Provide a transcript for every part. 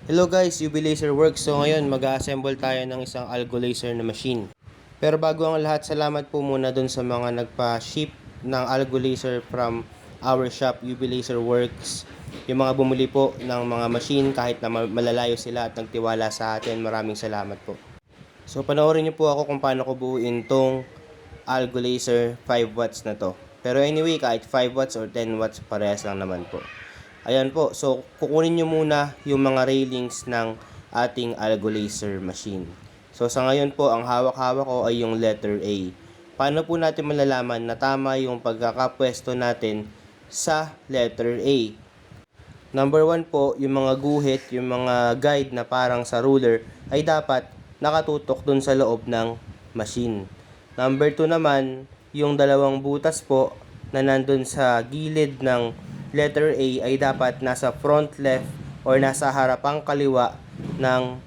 Hello guys, UV Laser Works. So ngayon mag-assemble tayo ng isang Algo Laser na machine. Pero bago ang lahat, salamat po muna dun sa mga nagpa-ship ng Algo Laser from our shop, UV Laser Works. Yung mga bumili po ng mga machine kahit na malalayo sila at nagtiwala sa atin, maraming salamat po. So panoorin niyo po ako kung paano ko buuin tong Algo Laser 5 watts na to. Pero anyway, kahit 5 watts or 10 watts, parehas lang naman po. Ayan po, so kukunin nyo muna yung mga railings ng ating Algo Laser machine. So sa ngayon po, ang hawak-hawak ko ay yung letter A. Paano po natin malalaman na tama yung pagkakapwesto natin sa letter A? Number 1 po, yung mga guhit, yung mga guide na parang sa ruler ay dapat nakatutok dun sa loob ng machine. Number 2 naman, yung dalawang butas po na nandun sa gilid ng letter A ay dapat nasa front left or nasa harapang kaliwa ng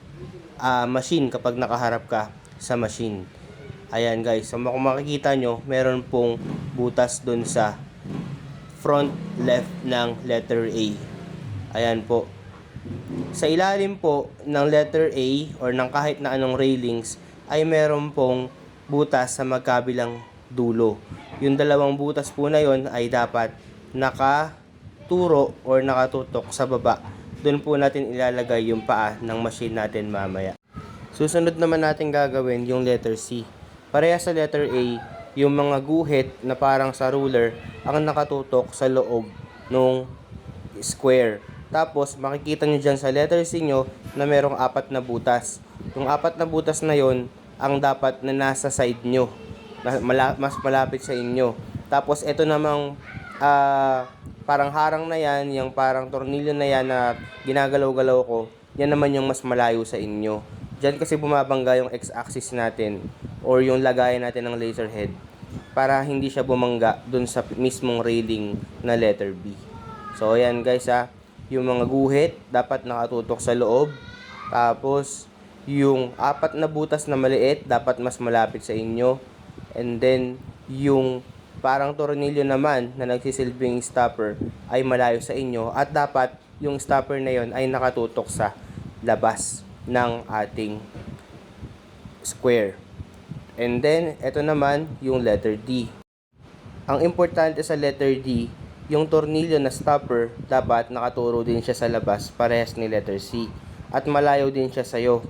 machine kapag nakaharap ka sa machine. Ayan guys, so kung makikita nyo, meron pong butas dun sa front left ng letter A. Ayan po. Sa ilalim po ng letter A or ng kahit na anong railings ay meron pong butas sa magkabilang dulo. Yung dalawang butas po na yon ay dapat nakaturo or nakatutok sa baba. Doon po natin ilalagay yung paa ng machine natin mamaya. Susunod naman natin gagawin yung letter C. Pareha sa letter A, yung mga guhit na parang sa ruler ang nakatutok sa loob ng square. Tapos makikita nyo dyan sa letter C nyo na merong 4 na butas. Yung 4 na butas na yon ang dapat na nasa side nyo, mas malapit sa inyo. Tapos ito namang parang harang na yan, yung parang tornilyo na yan na ginagalaw-galaw ko, yan naman yung mas malayo sa inyo. Diyan kasi bumabangga yung x-axis natin or yung lagayan natin ng laser head para hindi siya bumangga dun sa mismong railing na letter B. So ayan guys yung mga guhit dapat nakatutok sa loob. Tapos yung 4 na butas na maliit dapat mas malapit sa inyo. And then yung parang tornilyo naman na nagsisilbing stopper ay malayo sa inyo at dapat yung stopper na yon ay nakatutok sa labas ng ating square. And then ito naman yung letter D. Ang importante sa letter D, yung tornilyo na stopper dapat nakaturo din siya sa labas parehas ni letter C at malayo din siya sa'yo.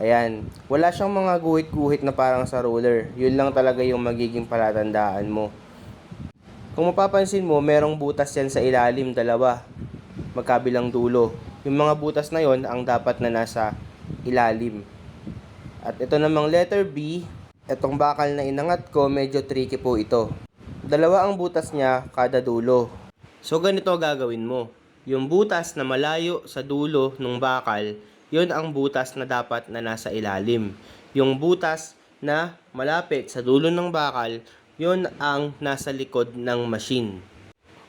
Ayan, wala siyang mga guhit-guhit na parang sa ruler. Yun lang talaga yung magiging palatandaan mo. Kung mapapansin mo, merong butas yan sa ilalim, dalawa, magkabilang dulo. Yung mga butas na yon ang dapat na nasa ilalim. At ito namang letter B, itong bakal na inangat ko, medyo tricky po ito. Dalawa ang butas niya kada dulo. So ganito gagawin mo. Yung butas na malayo sa dulo ng bakal, yun ang butas na dapat na nasa ilalim. Yung butas na malapit sa dulo ng bakal, yun ang nasa likod ng machine.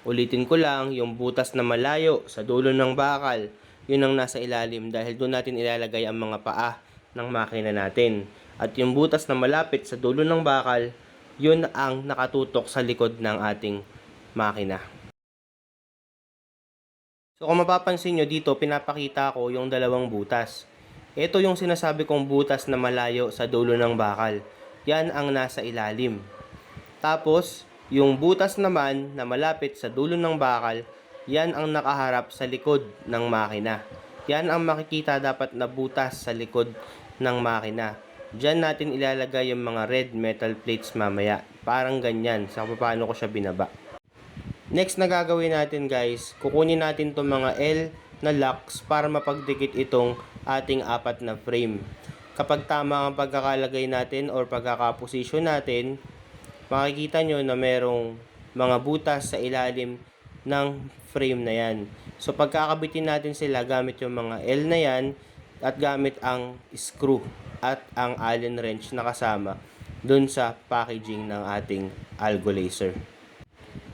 Ulitin ko lang, yung butas na malayo sa dulo ng bakal, yun ang nasa ilalim dahil doon natin ilalagay ang mga paa ng makina natin. At yung butas na malapit sa dulo ng bakal, yun ang nakatutok sa likod ng ating makina. So kung mapapansin nyo dito, pinapakita ko yung dalawang butas. Ito yung sinasabi kong butas na malayo sa dulo ng bakal. Yan ang nasa ilalim. Tapos, yung butas naman na malapit sa dulo ng bakal, yan ang nakaharap sa likod ng makina. Yan ang makikita dapat na butas sa likod ng makina. Diyan natin ilalagay yung mga red metal plates mamaya. Parang ganyan sa paano ko siya binaba. Next na gagawin natin guys, kukunin natin itong mga L na locks para mapagdikit itong ating 4 na frame. Kapag tama ang pagkakalagay natin or pagkakaposisyon natin, makikita nyo na merong mga butas sa ilalim ng frame na yan. So pagkakabitin natin sila gamit yung mga L na yan at gamit ang screw at ang Allen wrench na kasama dun sa packaging ng ating Algo Laser.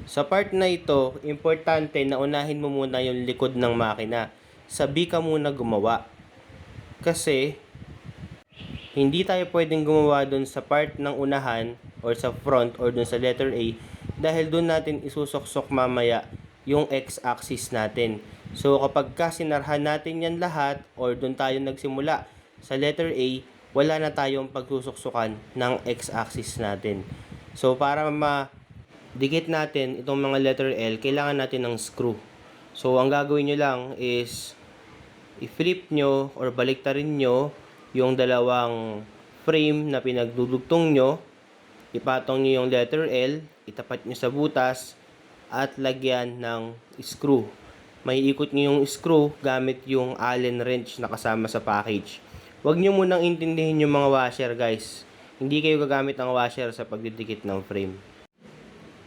Sa part na ito, importante na unahin mo muna yung likod ng makina. Sabi ka muna gumawa. Kasi hindi tayo pwedeng gumawa dun sa part ng unahan or sa front or dun sa letter A dahil dun natin isusoksok mamaya yung x-axis natin. So kapag sinarhan natin yan lahat or doon tayo nagsimula sa letter A, wala na tayong pagsusuksukan ng x-axis natin. So para dikit natin itong mga letter L, kailangan natin ng screw. So ang gagawin nyo lang is i-flip nyo or baliktarin nyo yung dalawang frame na pinagdudugtong nyo, ipatong nyo yung letter L, itapat nyo sa butas at lagyan ng screw. May ikot nyo yung screw gamit yung Allen wrench na kasama sa package. Huwag nyo munang intindihin yung mga washer, guys. Hindi kayo gagamit ng washer sa pagdidikit ng frame.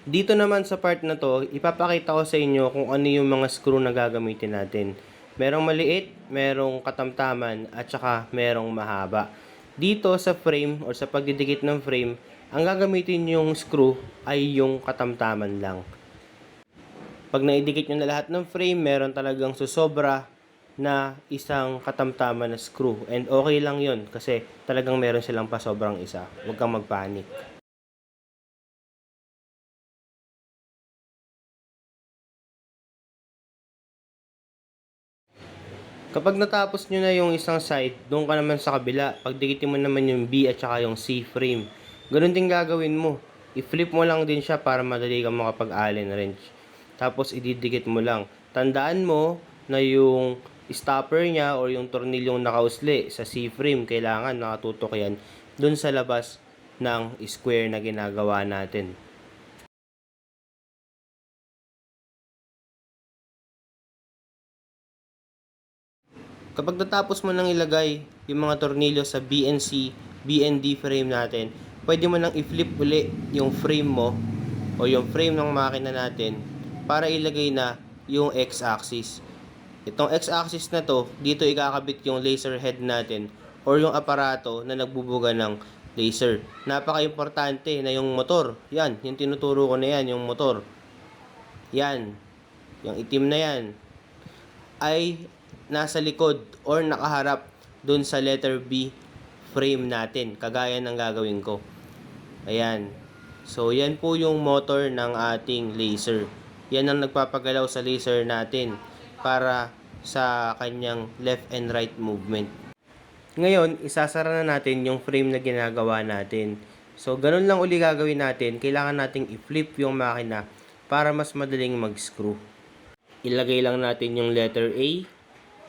Dito naman sa part na to, ipapakita ko sa inyo kung ano yung mga screw na gagamitin natin. Merong maliit, merong katamtaman, at saka merong mahaba. Dito sa frame or sa pagdidikit ng frame, ang gagamitin yung screw ay yung katamtaman lang. Pag naidikit nyo na lahat ng frame, meron talagang susobra na isang katamtaman na screw. And okay lang yun kasi talagang meron silang pasobrang isa. Huwag kang magpanik. Kapag natapos nyo na yung isang side, doon ka naman sa kabila. Pagdikitin mo naman yung B at saka yung C frame. Ganun din gagawin mo. I-flip mo lang din siya para madali kang makapag-Allen wrench. Tapos ididikit mo lang. Tandaan mo na yung stopper niya or yung tornilyong nakausli sa C-frame, kailangan nakatutok yan dun sa labas ng square na ginagawa natin. Kapag natapos mo nang ilagay yung mga tornilyo sa BNC, BND frame natin, pwede mo nang i-flip uli yung frame mo o yung frame ng makina natin para ilagay na yung x-axis. Itong x-axis na to, dito ikakabit yung laser head natin or yung aparato na nagbubuga ng laser. Napaka-importante na yung motor, yan, yung tinuturo ko na yan, yung motor. Yan, yung itim na yan, ay nasa likod or nakaharap dun sa letter B frame natin, kagaya ng gagawin ko. Ayan. So, yan po yung motor ng ating laser. Yan ang nagpapagalaw sa laser natin para sa kanyang left and right movement. Ngayon, isasara na natin yung frame na ginagawa natin. So, ganun lang uli gagawin natin. Kailangan nating i-flip yung makina para mas madaling mag-screw. Ilagay lang natin yung letter A.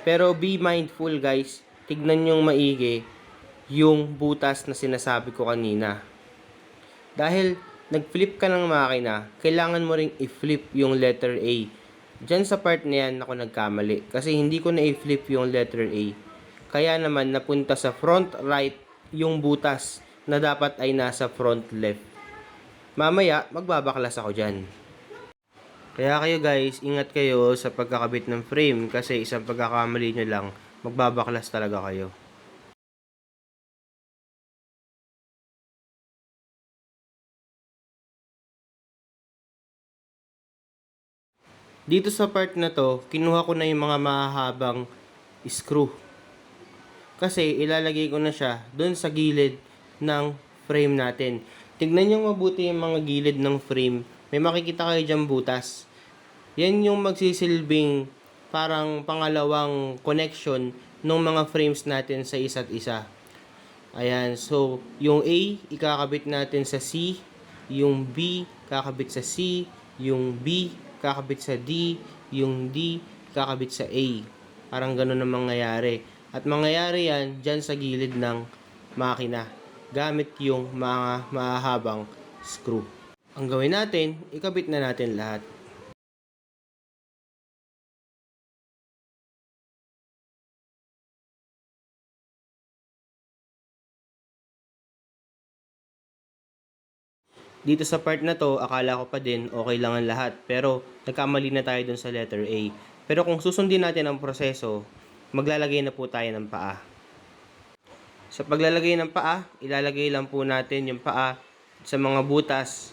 Pero be mindful, guys. Tignan yung maigi yung butas na sinasabi ko kanina. Dahil nag-flip ka ng makina, kailangan mo ring i-flip yung letter A. Diyan sa part na yan ako nagkamali. Kasi hindi ko na i-flip yung letter A. Kaya naman napunta sa front right yung butas na dapat ay nasa front left. Mamaya, magbabaklas ako dyan. Kaya kayo guys, ingat kayo sa pagkakabit ng frame kasi isang pagkakamali nyo lang, magbabaklas talaga kayo. Dito sa part na to, kinuha ko na yung mga mahahabang screw. Kasi ilalagay ko na siya doon sa gilid ng frame natin. Tignan nyo mabuti yung mga gilid ng frame. May makikita kayo dyan butas. Yan yung magsisilbing parang pangalawang connection ng mga frames natin sa isa't isa. Ayan, so yung A ikakabit natin sa C, yung B kakabit sa C, yung B kakabit sa D, yung D kakabit sa A. Parang ganun ang mangyayari. At mangyayari yan dyan sa gilid ng makina gamit yung mga mahahabang screw. Ang gawin natin, ikabit na natin lahat. Dito sa part na to, akala ko pa din okay lang ang lahat. Pero nagkamali na tayo dun sa letter A. Pero kung susundin natin ang proseso, maglalagay na po tayo ng paa. Sa paglalagay ng paa, ilalagay lang po natin yung paa sa mga butas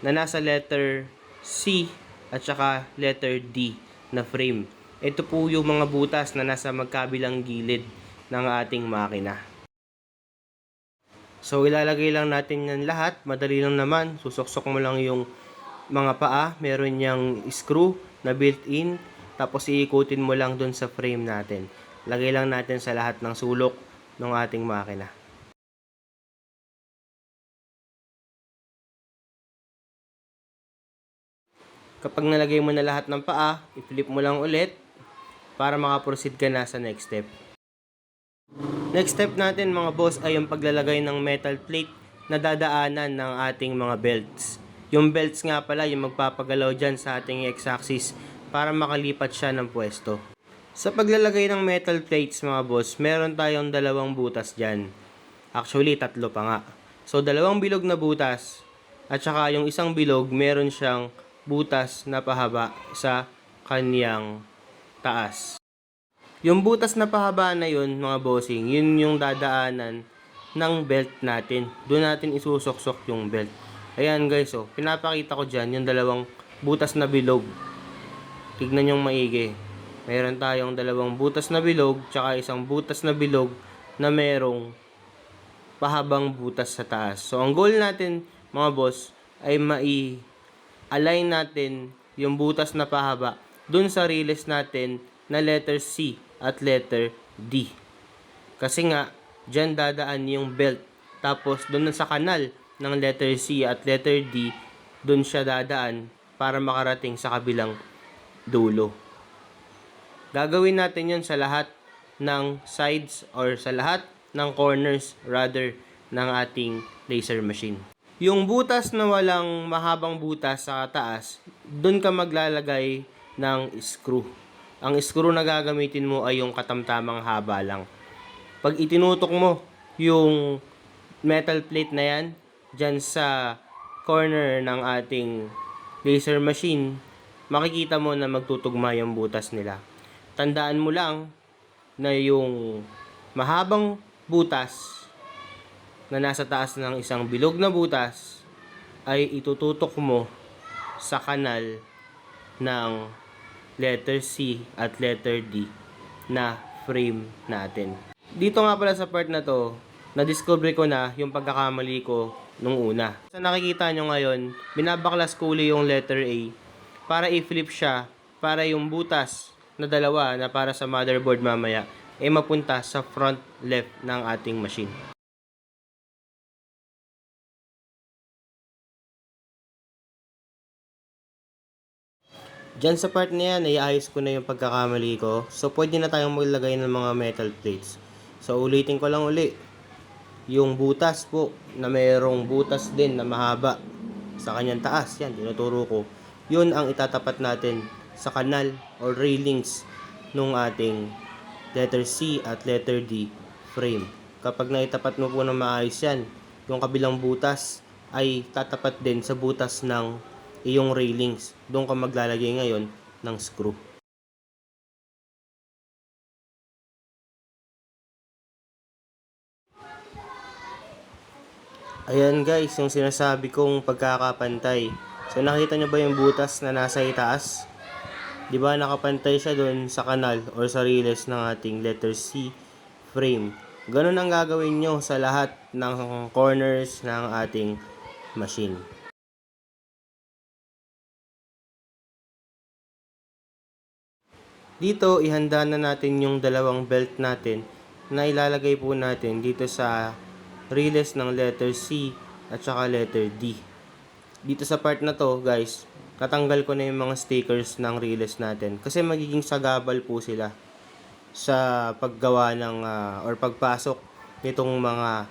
na nasa letter C at saka letter D na frame. Ito po yung mga butas na nasa magkabilang gilid ng ating makina. So ilalagay lang natin yan lahat, madali lang naman, susuksok mo lang yung mga paa, meron niyang screw na built-in. tapos iikutin mo lang dun sa frame natin. Lagay lang natin sa lahat ng sulok ng ating makina. Kapag nalagay mo na lahat ng paa, i-flip mo lang ulit para makaproceed ka na sa next step. Next step natin mga boss ay yung paglalagay ng metal plate na dadaanan ng ating mga belts. Yung belts nga pala yung magpapagalaw dyan sa ating x-axis para makalipat siya ng pwesto. Sa paglalagay ng metal plates mga boss, meron tayong dalawang butas dyan. Actually, tatlo pa nga. So, dalawang bilog na butas at saka yung isang bilog meron siyang butas na pahaba sa kanyang taas. Yung butas na pahaba na yun mga bossing, yun yung dadaanan ng belt natin. Doon natin isusok-sok yung belt. Ayan guys, oh, pinapakita ko dyan yung dalawang butas na bilog. Tignan yung maigi. Meron tayong dalawang butas na bilog, tsaka isang butas na bilog na merong pahabang butas sa taas. So, ang goal natin mga boss ay align natin yung butas na pahaba dun sa release natin na letter C at letter D. Kasi nga, dyan dadaan yung belt. Tapos, dun sa kanal ng letter C at letter D, dun siya dadaan para makarating sa kabilang dulo. Gagawin natin yun sa lahat ng sides or sa lahat ng corners rather ng ating laser machine. Yung butas na walang mahabang butas sa taas, doon ka maglalagay ng screw. Ang screw na gagamitin mo ay yung katamtamang haba lang. Pag itinutok mo yung metal plate na yan, dyan sa corner ng ating laser machine, makikita mo na magtutugma yung butas nila. Tandaan mo lang na yung mahabang butas na nasa taas ng isang bilog na butas ay itututok mo sa kanal ng letter C at letter D na frame natin. Dito nga pala sa part na to, na-discover ko na yung pagkakamali ko nung una. Sa nakikita nyo ngayon, binabaklas ko uli yung letter A para i-flip siya para yung butas na dalawa na para sa motherboard mamaya ay mapunta sa front left ng ating machine. Diyan sa part na yan, iayos ko na yung pagkakamali ko. So, pwede na tayong maglagay ng mga metal plates. So, ulitin ko lang uli. Yung butas po, na mayroong butas din na mahaba sa kanyang taas, yan, tinuturo ko. Yun ang itatapat natin sa kanal or railings nung ating letter C at letter D frame. Kapag naitapat mo po ng maayos yan, yung kabilang butas ay tatapat din sa butas ng iyong railings. Doon ka maglalagay ngayon ng screw. Ayan guys, yung sinasabi kong pagkakapantay. So nakita nyo ba yung butas na nasa itaas? Diba nakapantay siya doon sa kanal or sa release ng ating letter C frame. Ganun ang gagawin nyo sa lahat ng corners ng ating machine. Dito, ihanda na natin yung dalawang belt natin na ilalagay po natin dito sa release ng letter C at saka letter D. Dito sa part na to, guys, tatanggal ko na yung mga stickers ng release natin kasi magiging sagabal po sila sa paggawa ng or pagpasok nitong mga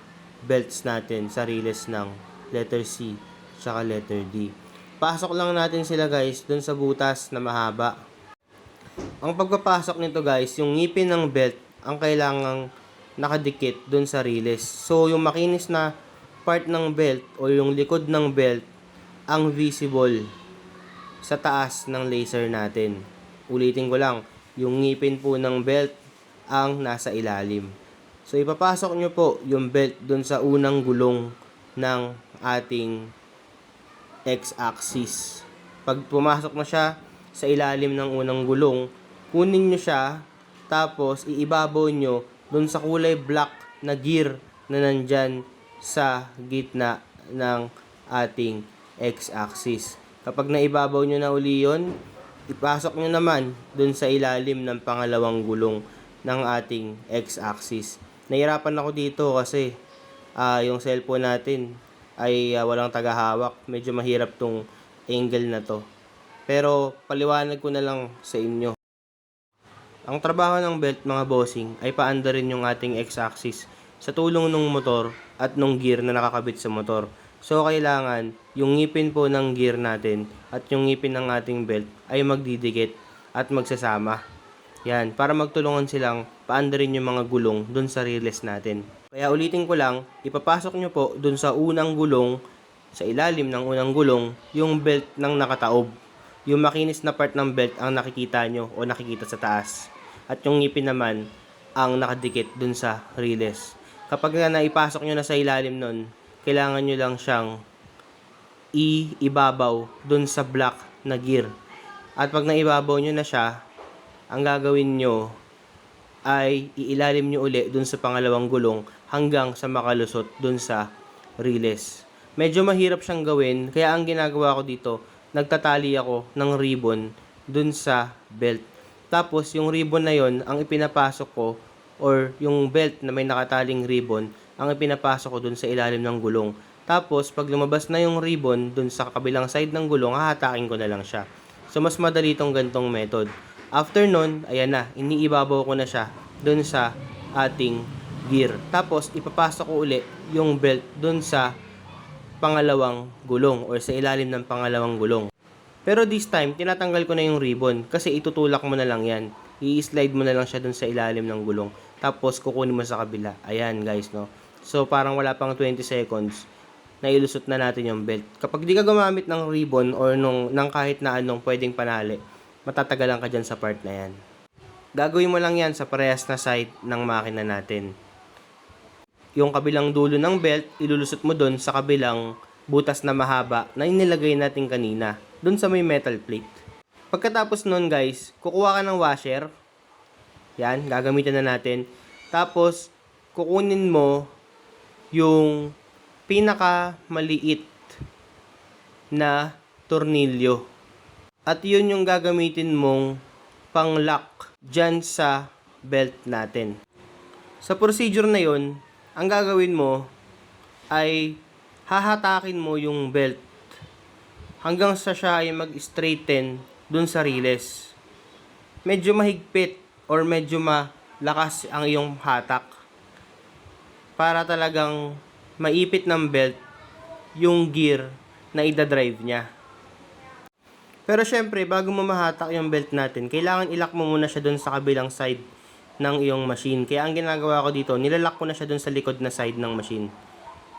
belts natin sa release ng letter C at saka letter D. Pasok lang natin sila guys dun sa butas na mahaba. Ang pagpapasok nito guys, yung ngipin ng belt ang kailangang nakadikit dun sa release. So yung makinis na part ng belt o yung likod ng belt ang visible sa taas ng laser natin. Ulitin ko lang, yung ngipin po ng belt ang nasa ilalim. So ipapasok nyo po yung belt dun sa unang gulong ng ating x-axis. Pag pumasok na siya sa ilalim ng unang gulong, kunin nyo siya, tapos iibabaw nyo dun sa kulay black na gear na nandyan sa gitna ng ating x-axis. Kapag naibabaw nyo na uli yun, ipasok nyo naman dun sa ilalim ng pangalawang gulong ng ating x-axis. Nahirapan ako dito kasi yung cellphone natin ay walang tagahawak. Medyo mahirap tong angle na to. Pero paliwanag ko na lang sa inyo. Ang trabaho ng belt mga bossing ay paandarin yung ating x-axis sa tulong ng motor at ng gear na nakakabit sa motor. So kailangan yung ngipin po ng gear natin at yung ngipin ng ating belt ay magdidikit at magsasama. Yan, para magtulungan silang paandarin yung mga gulong dun sa release natin. Kaya ulitin ko lang, ipapasok nyo po dun sa unang gulong, sa ilalim ng unang gulong, yung belt ng nakataob. Yung makinis na part ng belt ang nakikita nyo o nakikita sa taas. At yung ngipin naman ang nakadikit dun sa release. Kapag naipasok nyo na sa ilalim nun, kailangan nyo lang siyang ibabaw dun sa black na gear. At pag naibabaw nyo na siya, ang gagawin nyo ay iilalim nyo uli dun sa pangalawang gulong hanggang sa makalusot dun sa release. Medyo mahirap siyang gawin, kaya ang ginagawa ko dito, nagtatali ako ng ribbon dun sa belt. Tapos yung ribbon na yon ang ipinapasok ko, or yung belt na may nakataling ribbon, ang ipinapasok ko dun sa ilalim ng gulong. Tapos pag lumabas na yung ribbon dun sa kabilang side ng gulong, hahatakin ko na lang siya. So mas madali tong gantong method. After nun, ayan na, iniibabaw ko na siya dun sa ating gear. Tapos ipapasok ko uli yung belt dun sa pangalawang gulong or sa ilalim ng pangalawang gulong. Pero this time, tinatanggal ko na yung ribbon kasi itutulak mo na lang yan. I-slide mo na lang siya dun sa ilalim ng gulong. Tapos kukunin mo sa kabila. Ayan guys, no. So parang wala pang 20 seconds na ilusot na natin yung belt. Kapag di ka gumamit ng ribbon or ng kahit na anong pwedeng panali, matatagalan ka dyan sa part na yan. Gagawin mo lang yan sa parehas na side ng makina natin. Yung kabilang dulo ng belt, ilulusot mo dun sa kabilang butas na mahaba na inilagay natin kanina, dun sa may metal plate. Pagkatapos nun guys, kukuha ka ng washer. Yan, gagamitin na natin. Tapos, kukunin mo yung pinaka maliit na tornilyo. At yun yung gagamitin mong pang-lock dyan sa belt natin. Sa procedure na yun, ang gagawin mo ay hahatakin mo yung belt hanggang sa siya ay mag-straighten dun sa release. Medyo mahigpit or medyo malakas ang iyong hatak para talagang maipit ng belt yung gear na idadrive niya. Pero syempre, bago mo mahatak yung belt natin, kailangan ilock mo muna siya dun sa kabilang side ng iyong machine. Kaya ang ginagawa ko dito, nilalak ko na siya dun sa likod na side ng machine.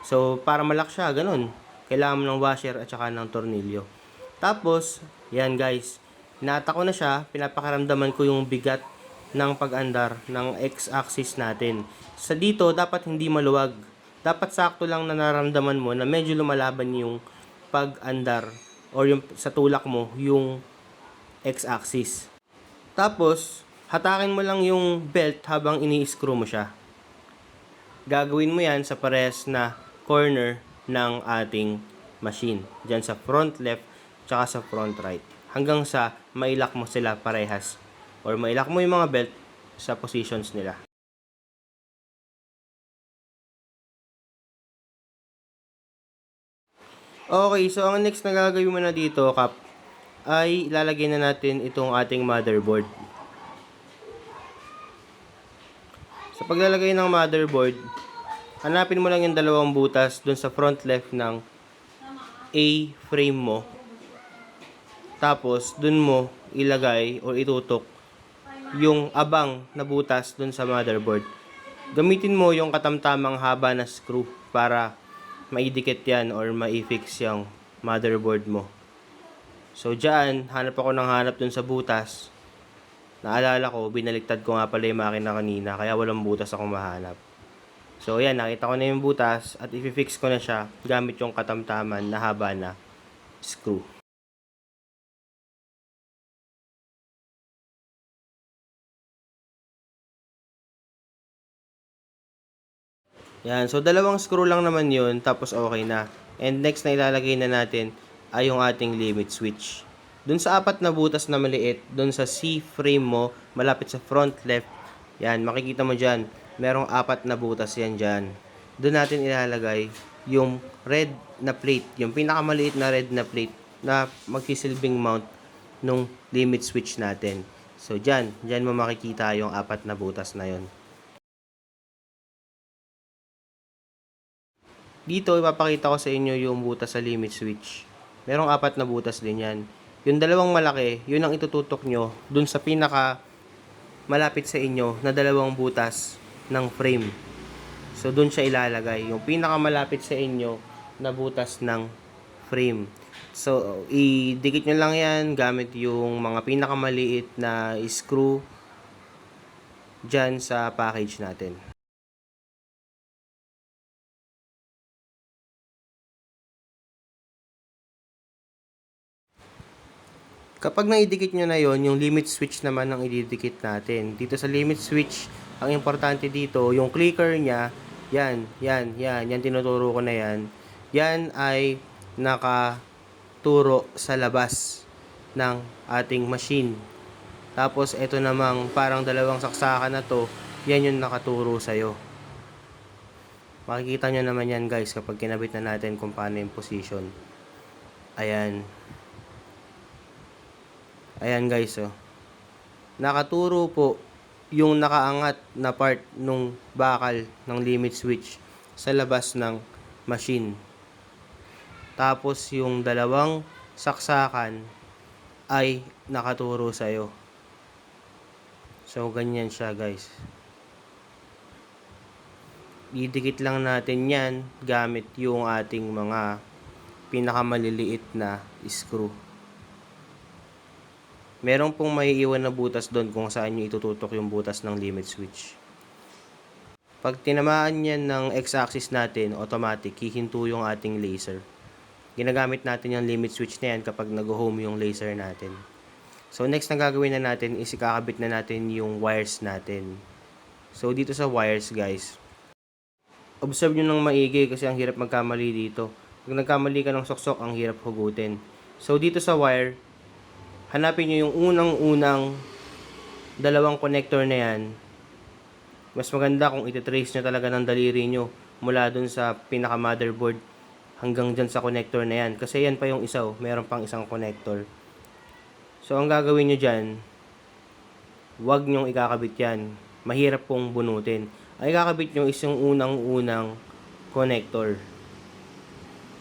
So, para malak siya, ganun. Kailangan mo ng washer at saka ng tornilyo. Tapos, yan guys, hinata ko na siya, pinapakaramdaman ko yung bigat ng pag-andar ng x-axis natin. Sa dito, dapat hindi maluwag. Dapat sakto lang na nararamdaman mo na medyo lumalaban yung pag-andar or yung sa tulak mo, yung x-axis. Tapos, hatakin mo lang yung belt habang ini-screw mo siya. Gagawin mo yan sa parehas na corner ng ating machine. Diyan sa front left, tsaka sa front right. Hanggang sa mailak mo sila parehas. Or mailak mo yung mga belt sa positions nila. Okay, so ang next na gagawin mo na dito, Kap, ay ilalagay na natin itong ating motherboard. Sa paglalagay ng motherboard, hanapin mo lang yung dalawang butas dun sa front left ng A-frame mo. Tapos, dun mo ilagay o itutok yung abang na butas dun sa motherboard. Gamitin mo yung katamtamang haba na screw para maidikit yan or maifix yung motherboard mo. So, dyan, hanap ako ng hanap dun sa butas. Naalala ko, binaliktad ko nga pala yung makina kanina, kaya walang butas akong mahanap. So, yan, nakita ko na yung butas at i-fix ko na siya gamit yung katamtaman na haba na screw. Yan, so dalawang screw lang naman yun, tapos okay na. And next na ilalagay na natin ay yung ating limit switch. Dun sa apat na butas na maliit, dun sa C-frame mo, malapit sa front left, yan, makikita mo dyan, merong apat na butas yan dyan. Doon natin ilalagay yung red na plate, yung pinakamaliit na red na plate na magsisilbing mount nung limit switch natin. So dyan mo makikita yung apat na butas na yon. Dito ipapakita ko sa inyo yung butas sa limit switch. Merong apat na butas din yan. Yung dalawang malaki, yun ang itututok nyo dun sa pinaka malapit sa inyo na dalawang butas ng frame. So dun siya ilalagay, yung pinaka malapit sa inyo na butas ng frame. So idikit nyo lang yan gamit yung mga pinakamaliit na screw dyan sa package natin. Kapag naidikit nyo na yon, yung limit switch naman ang ididikit natin. Dito sa limit switch, ang importante dito, yung clicker nya, yan tinuturo ko na yan. Yan ay nakaturo sa labas ng ating machine. Tapos, ito namang parang dalawang saksakan na to, yan yung nakaturo sa'yo. Makikita nyo naman yan guys kapag kinabit na natin kung paano yung position. Ayan. Ayan guys, oh. Nakaturo po yung nakaangat na part nung bakal ng limit switch sa labas ng machine. Tapos yung dalawang saksakan ay nakaturo sa'yo. So ganyan siya guys. Didikit lang natin yan gamit yung ating mga pinakamaliliit na screw. Meron pong maiiwan na butas doon kung saan nyo itututok yung butas ng limit switch. Pag tinamaan yan ng x-axis natin, automatic, hihinto yung ating laser. Ginagamit natin yung limit switch na yan kapag nag-home yung laser natin. So next na gagawin na natin is ikakabit na natin yung wires natin. So dito sa wires guys, observe nyo ng maigi kasi ang hirap magkamali dito. Pag nagkamali ka ng soksok, ang hirap hugutin. So dito sa wire, hanapin nyo yung unang-unang dalawang connector na yan. Mas maganda kung ititrace nyo talaga ng daliri nyo mula dun sa pinaka motherboard hanggang dyan sa connector na yan. Kasi yan pa yung isa, meron pang isang connector. So ang gagawin nyo dyan, huwag nyong ikakabit yan. Mahirap pong bunutin. Ang ikakabit nyo is yung unang-unang connector.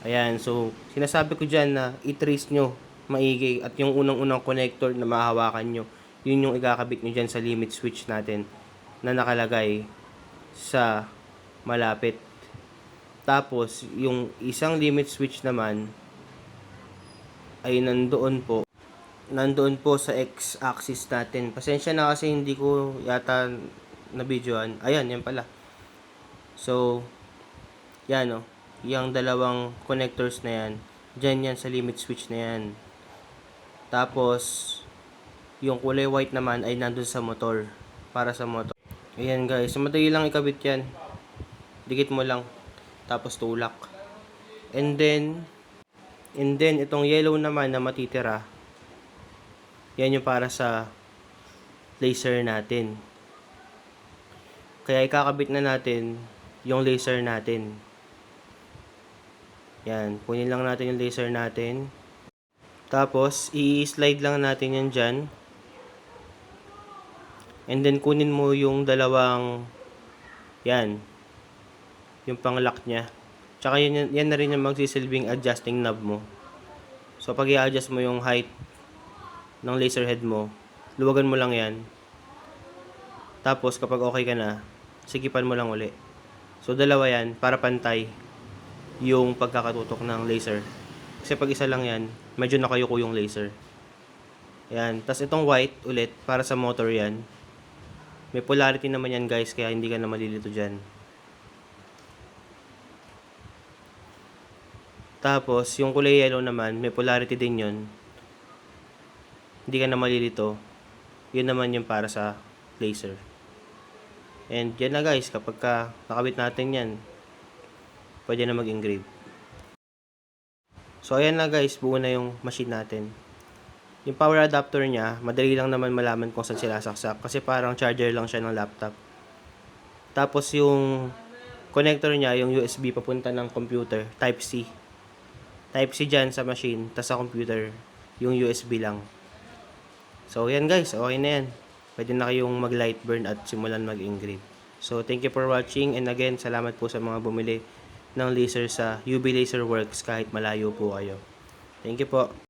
Ayan, so sinasabi ko dyan na i-trace nyo maigi at yung unang-unang connector na mahawakan nyo, yun yung ikakabit nyo dyan sa limit switch natin na nakalagay sa malapit. Tapos yung isang limit switch naman ay nandoon po sa x-axis natin. Pasensya na kasi hindi ko yata na videoan. Ayan, yan pala. So yan o, yung dalawang connectors na yan, dyan yan sa limit switch na yan. Tapos, yung kulay white naman ay nandun sa motor. Para sa motor. Ayan guys, madali lang ikabit yan. Dikit mo lang. Tapos tulak. And then, itong yellow naman na matitira, yan yung para sa laser natin. Kaya ikakabit na natin yung laser natin. Yan, kunin lang natin yung laser natin. Tapos, i-slide lang natin yan dyan. And then, kunin mo yung dalawang, yan, yung pang-lock niya. Tsaka yan na rin yung magsisilbing adjusting knob mo. So, pag i-adjust mo yung height ng laser head mo, luwagan mo lang yan. Tapos, kapag okay ka na, sigipan mo lang uli. So, dalawa yan, para pantay yung pagkakatutok ng laser. Kasi pag isa lang yan, medyo nakayuko yung laser. Yan. Tapos itong white ulit, para sa motor yan. May polarity naman yan guys, kaya hindi ka na malilito dyan. Tapos, yung kulay yellow naman, may polarity din yun. Hindi ka na malilito. Yun naman yung para sa laser. And yan na guys, kapag nakabit natin yan, pwede na mag-engrave. So ayan na guys, buo na yung machine natin. Yung power adapter niya, madali lang naman malaman kung saan sila saksak kasi parang charger lang siya ng laptop. Tapos yung connector niya, yung USB papunta ng computer, Type-C. Type-C dyan sa machine, tas sa computer, yung USB lang. So yan guys, okay na yan. Pwede na kayong mag-light burn at simulan mag-engrave. So thank you for watching, and again, salamat po sa mga bumili ng laser sa UB Laser Works kahit malayo po kayo. Thank you po.